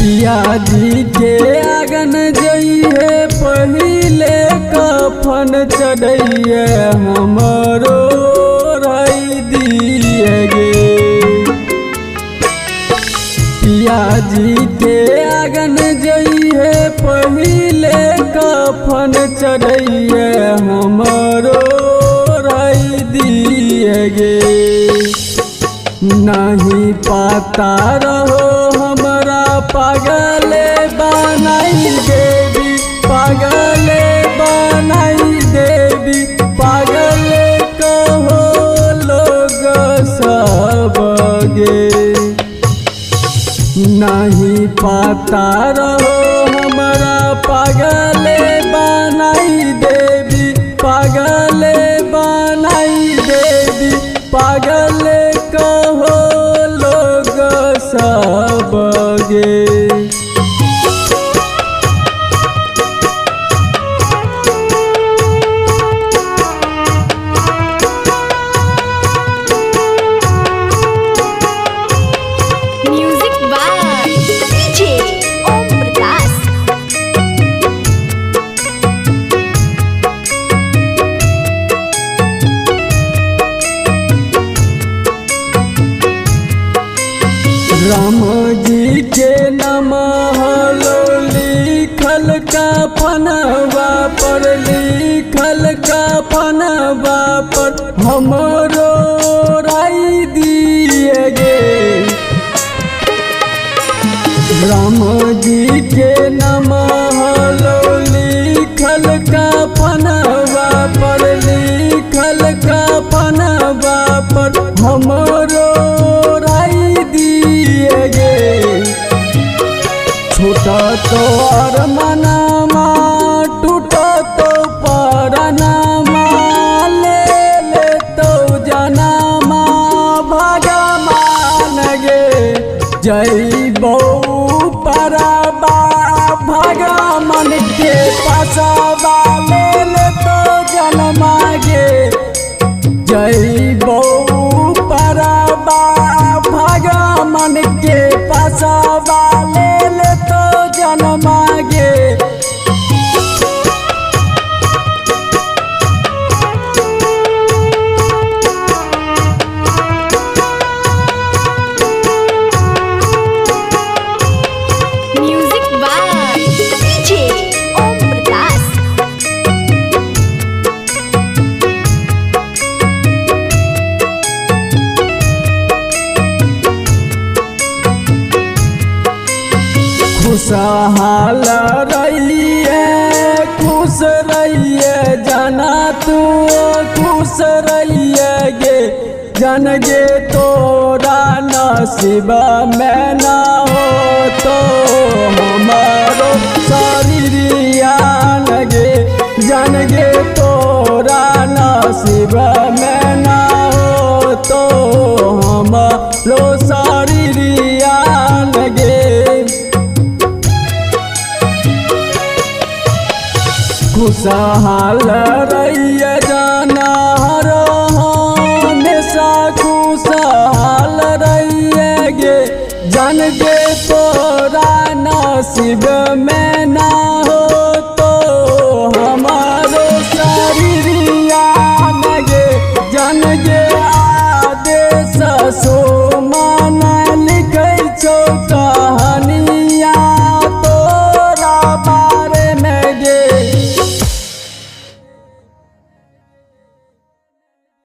पिया जी के आगन जइहे पहिले कफन चढ़ैए हमरो रही दिए गे। पिया जी के आगन जइहे पहिले कफन चढ़ैए हमरो रही दिए गे। नहीं पता रहो हमरा पागले बनाई देवी, पागले बनाई देवी, पागले कहो लोग सब गे। नहीं पता रहो हमरा पागले बनाई देवी, पागले बनाई देवी, पागले कहो लोग सब गे। Music by DJ Om Prakash. Ram ji के नमः लिखल कफनवा पर, लिखल कफनवा पर हमरो राई दिए गे। राम जी के नमः लिखल कफनवा पर, लिखल कफनवा पर हमरो राई दिए गे। छूटा तो अरमानमा टूटा तो परनामा, ले ले तो जनामा भगवान गे। जय बहु परबा भगवान के पसबा, ले ले तो जन्मा गे। जय बहु परबा भगवान के पसबा, ले ले तो जन्मा गे। Music by DJ Om Prakash. खुशहाल रहिए, खुश रहिए जाना तू, खुश रहिए गे। जन गे तोरा नसीब में ना हो तो हमारो शरीरिया गे। जन गे तोरा नसीब में ना हो तो हमारो शरीरिया गे। खुशहाल रहिए जाना हर हमेशा, खुशहाल रहिए गे। जन गे तोरा नसीब में ना हो तो हमारो शरीरिया गे। जन गे आदेश सो मन लिखै छौ